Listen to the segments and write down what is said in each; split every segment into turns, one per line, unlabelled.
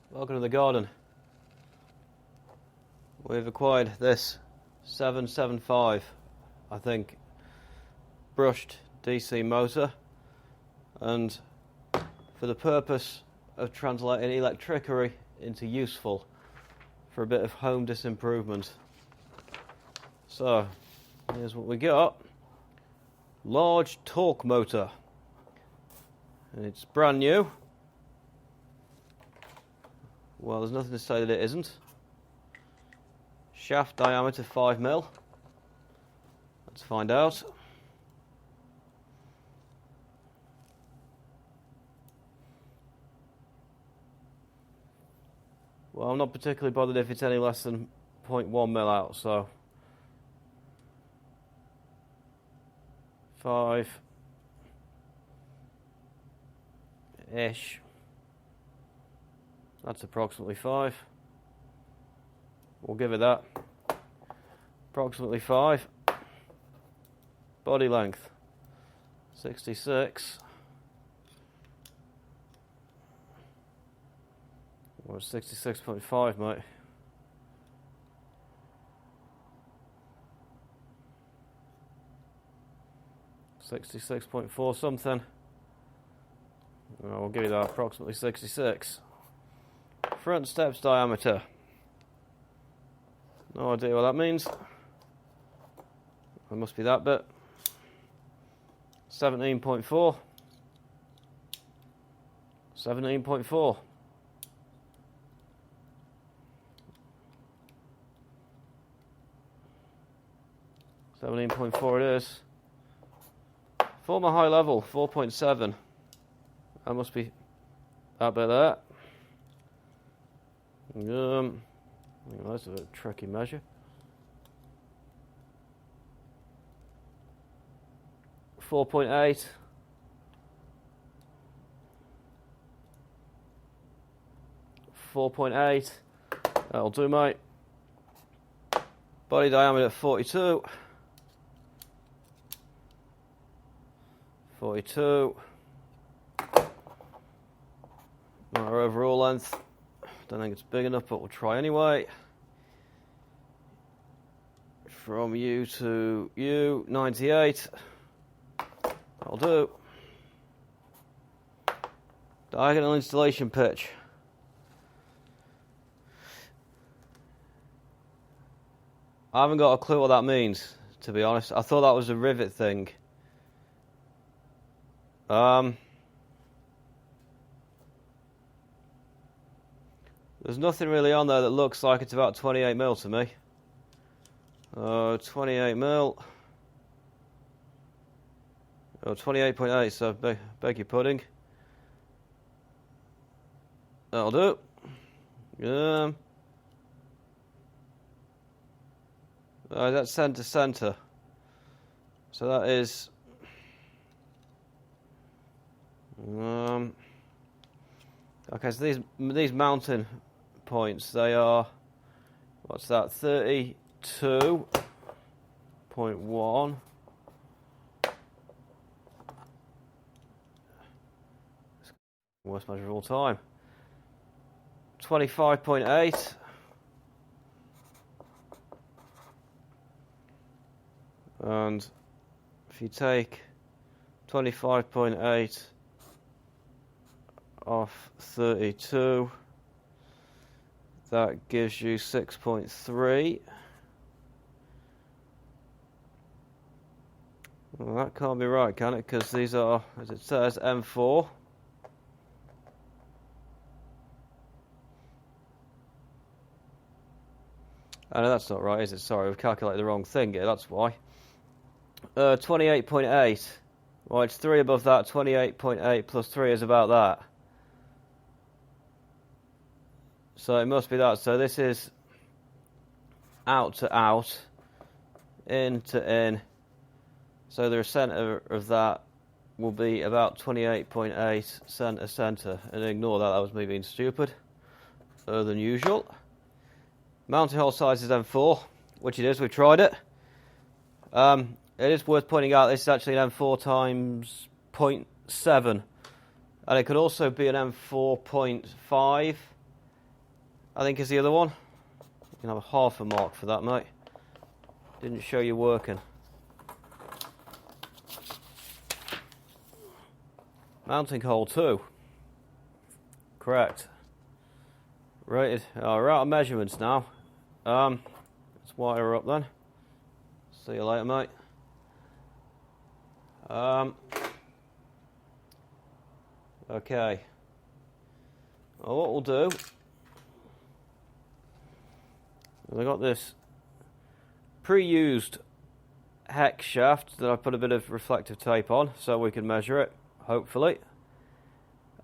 Welcome to the garden. We've acquired this 775, I think, brushed DC motor, and for the purpose of translating electricery into useful for a bit of home disimprovement. So, here's what we got. Large torque motor. And it's brand new. Well, there's nothing to say that it isn't. Shaft diameter 5mm. Let's find out. Well, I'm not particularly bothered if it's any less than 0.1mm out, so 5-ish. That's approximately 5. We'll give it that. Approximately 5. Body length 66. Or 66.5, mate. $66.4 something. We'll give you that, approximately 66. Front steps diameter. No idea what that means. It must be that bit. 17.4. 17.4. 17.4 it is. For my high level, 4.7. That must be that bit there. That's a tricky measure. 4.8. 4.8. That'll do, mate. Body diameter 42. 42. Our overall length. Don't think it's big enough, but we'll try anyway. From U to U, 98. That'll do. Diagonal installation pitch. I haven't got a clue what that means, to be honest. I thought that was a rivet thing. There's nothing really on there that looks like it's about 28mm to me. 28mm. Oh, 28.8, so beg your pudding. That'll do. That's centre centre. So that is okay, so these mounting points, they are, what's that, 32.1. Worst measure of all time. 25.8. And if you take 25.8 off 32, that gives you 6.3. Well, that can't be right, can it? Because these are, as it says, M4. Oh, no, that's not right, is it? Sorry, we've calculated the wrong thing here, that's why. 28.8. Well, it's 3 above that. 28.8 plus 3 is about that. So it must be that. So this is out to out, in to in. So the centre of that will be about 28.8 centre centre. And ignore that, that was me being stupid. Than usual. Mounting hole size is M4, which it is, we've tried it. It is worth pointing out this is actually an M4 times 0.7. And it could also be an M4.5 I think is the other one. You can have a half a mark for that, mate. Didn't show you working. Mounting hole 2. Correct. Rated. Oh, we're out of measurements now. Let's wire up then. See you later, mate. Okay. Well, what we'll do, I got this pre-used hex shaft that I put a bit of reflective tape on so we can measure it, hopefully.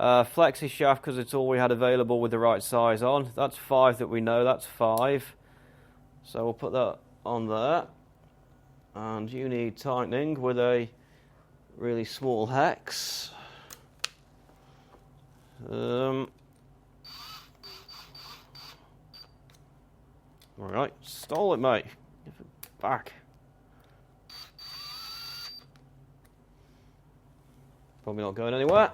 Flexi shaft because it's all we had available with the right size on. That's 5 that we know, that's 5. So we'll put that on there. And you need tightening with a really small hex. Alright, stole it, mate. Give it back. Probably not going anywhere.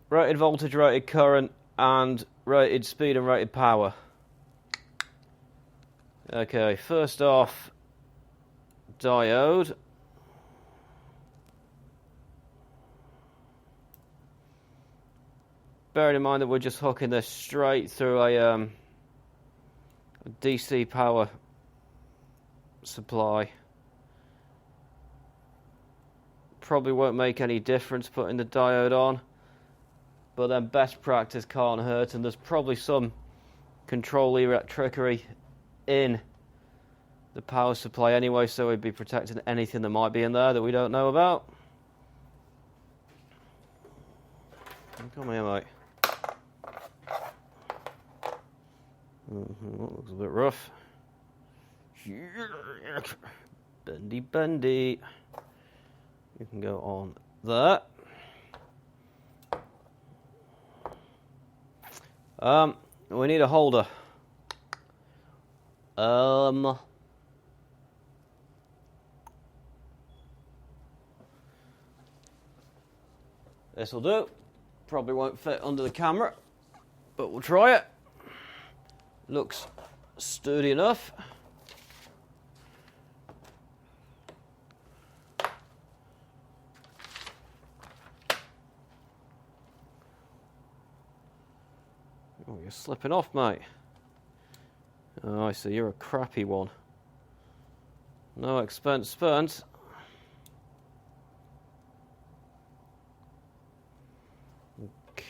Rated voltage, rated current, and rated speed and rated power. Okay, first off, diode. Bearing in mind that we're just hooking this straight through a DC power supply. Probably won't make any difference putting the diode on, but then best practice can't hurt, and there's probably some control trickery in the power supply anyway, so we'd be protecting anything that might be in there that we don't know about. Come here, mate. That looks a bit rough. Bendy, bendy. You can go on there. We need a holder. This'll do. Probably won't fit under the camera, but we'll try it. Looks sturdy enough. Oh, you're slipping off, mate. Oh, I see, you're a crappy one. No expense spent.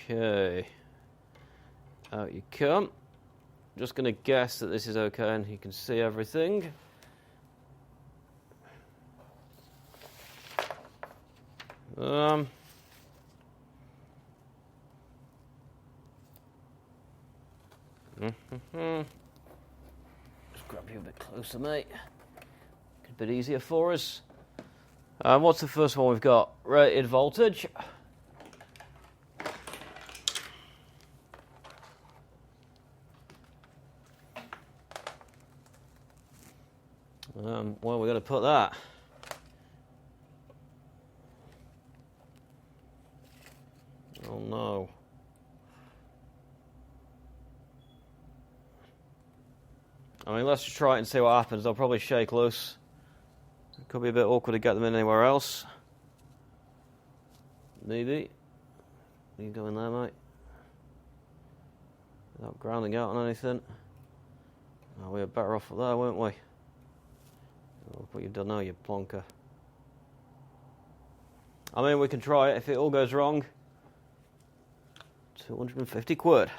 Okay. Out you come. Just going to guess that this is okay and you can see everything. Just grab you a bit closer, mate. A bit easier for us. What's the first one we've got? Rated voltage. Where are we going to put that? Oh no. I mean, let's just try it and see what happens. They'll probably shake loose. It could be a bit awkward to get them in anywhere else. Maybe. You go in there, mate. Without grounding out on anything. Oh, we were better off there, weren't we? Look what you've done now, you plonker. I mean, we can try it. If it all goes wrong, 250 quid.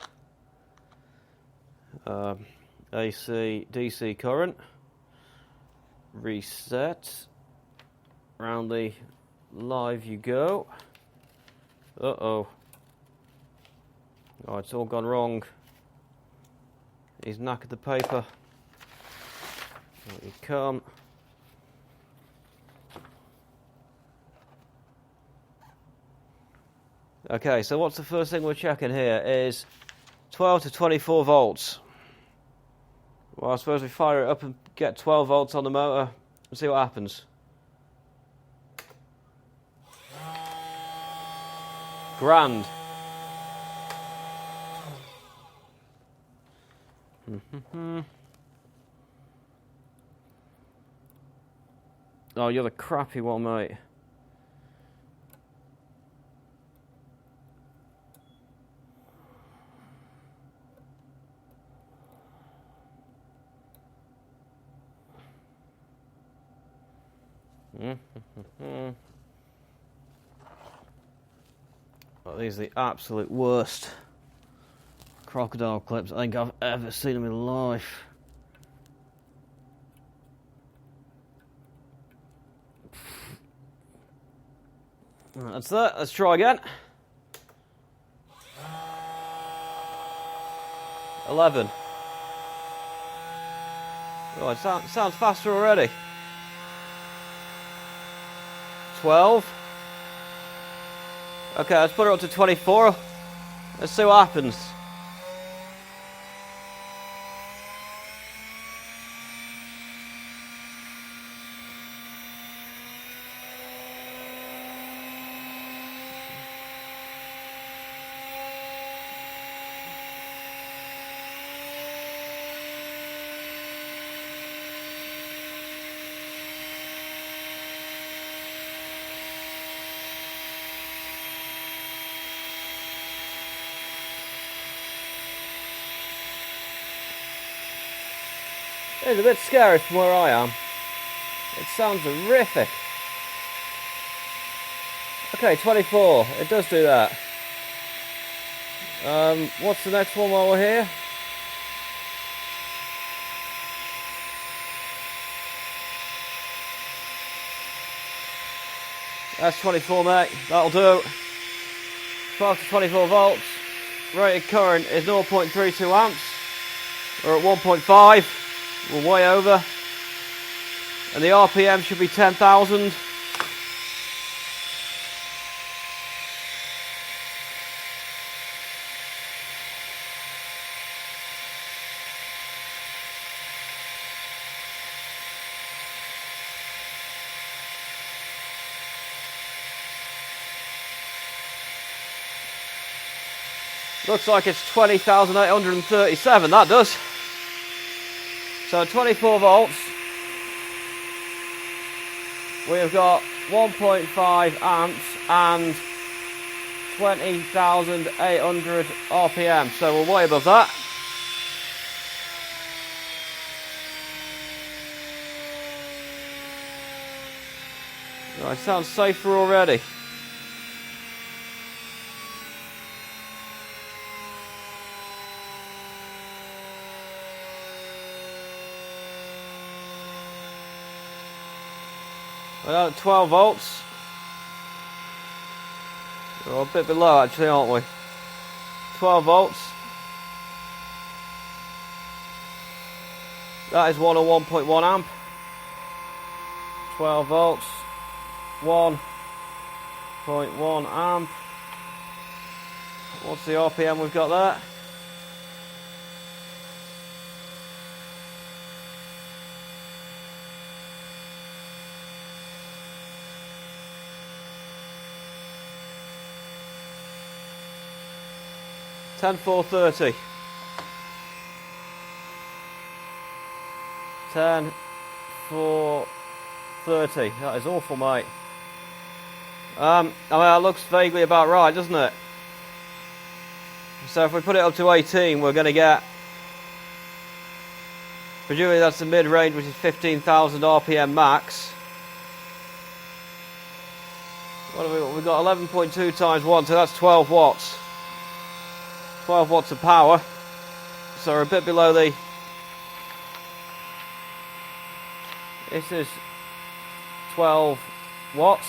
AC, DC current. Reset. Round the live you go. Uh-oh. Oh, it's all gone wrong. He's knackered the paper. There you come. Okay, so what's the first thing we're checking here is 12 to 24 volts. Well, I suppose we fire it up and get 12 volts on the motor and see what happens. Grand. Oh, you're the crappy one, mate. Oh, these are the absolute worst crocodile clips I think I've ever seen in my life. That's that. Let's try again. 11. Oh, it sounds faster already. 12. Okay, let's put it up to 24. Let's see what happens. It's a bit scary from where I am. It sounds horrific. Okay, 24. It does do that. What's the next one while we're here? That's 24, mate. That'll do. 12 to 24 volts. Rated current is 0.32 amps. We're at 1.5. We're way over. And the RPM should be 10,000. Looks like it's 20,837, that does. So 24 volts. We've got 1.5 amps and 20,800 RPM. So we're way above that. Right, sounds safer already. We're at 12 volts. We're a bit below actually, aren't we? 12 volts. That is 101.1 amp. 12 volts. 1.1 amp. What's the RPM we've got there? $10,430. 10,430. That is awful, mate. I mean, that looks vaguely about right, doesn't it? So if we put it up to 18, we're going to get, presumably that's the mid-range, which is 15,000 RPM max. What have we got? We've got 11.2 times 1, so that's 12 watts. 12 watts of power. So we're a bit below the... This is 12 watts.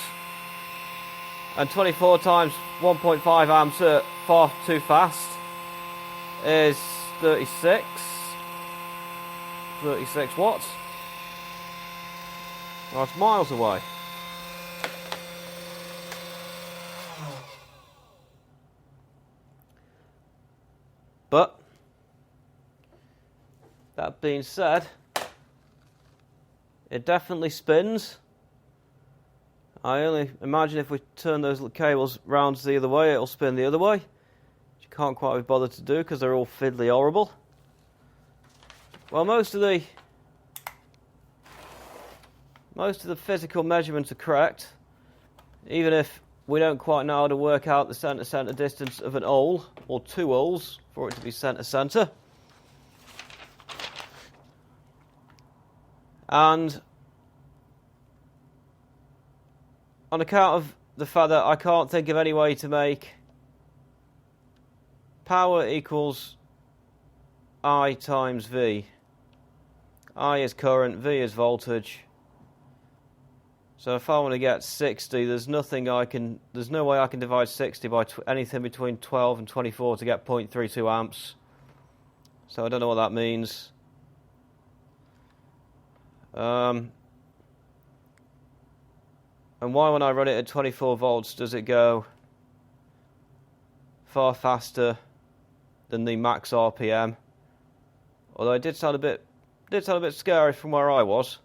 And 24 times 1.5 amps at far too fast is 36 watts. Well, that's miles away. But that being said, it definitely spins. I only imagine if we turn those cables round the other way, it'll spin the other way. Which you can't quite be bothered to do because they're all fiddly horrible. Well, most of the physical measurements are correct, even if we don't quite know how to work out the centre-centre distance of an awl, or two awls, for it to be centre-centre. And on account of the fact that I can't think of any way to make power equals I times V. I is current, V is voltage. So if I want to get 60, there's no way I can divide 60 by anything between 12 and 24 to get 0.32 amps. So I don't know what that means. And why, when I run it at 24 volts, does it go far faster than the max RPM? Although it did sound a bit scary from where I was.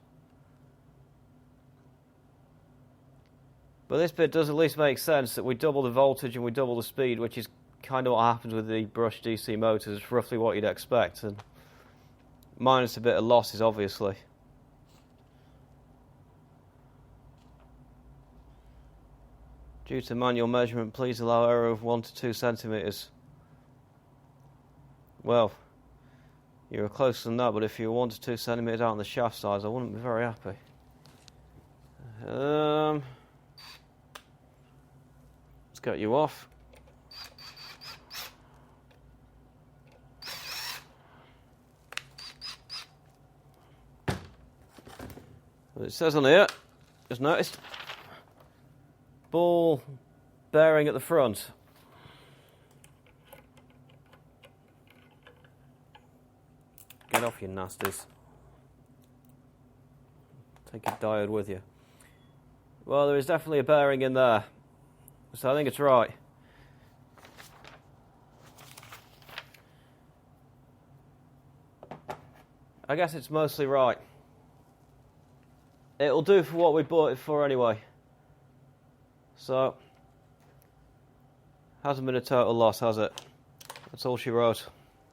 But this bit does at least make sense, that we double the voltage and we double the speed, which is kind of what happens with the brushed DC motors. It's roughly what you'd expect, and minus a bit of losses, obviously. Due to manual measurement, please allow error of 1 to 2 centimeters. Well, you were closer than that, but if you were 1 to 2 centimeters out on the shaft size, I wouldn't be very happy. Let's get you off. Well, it says on here, just noticed, ball bearing at the front. Get off, you nasties. Take your diode with you. Well, there is definitely a bearing in there, so I think it's right. I guess it's mostly right. It'll do for what we bought it for anyway. So, hasn't been a total loss, has it? That's all she wrote.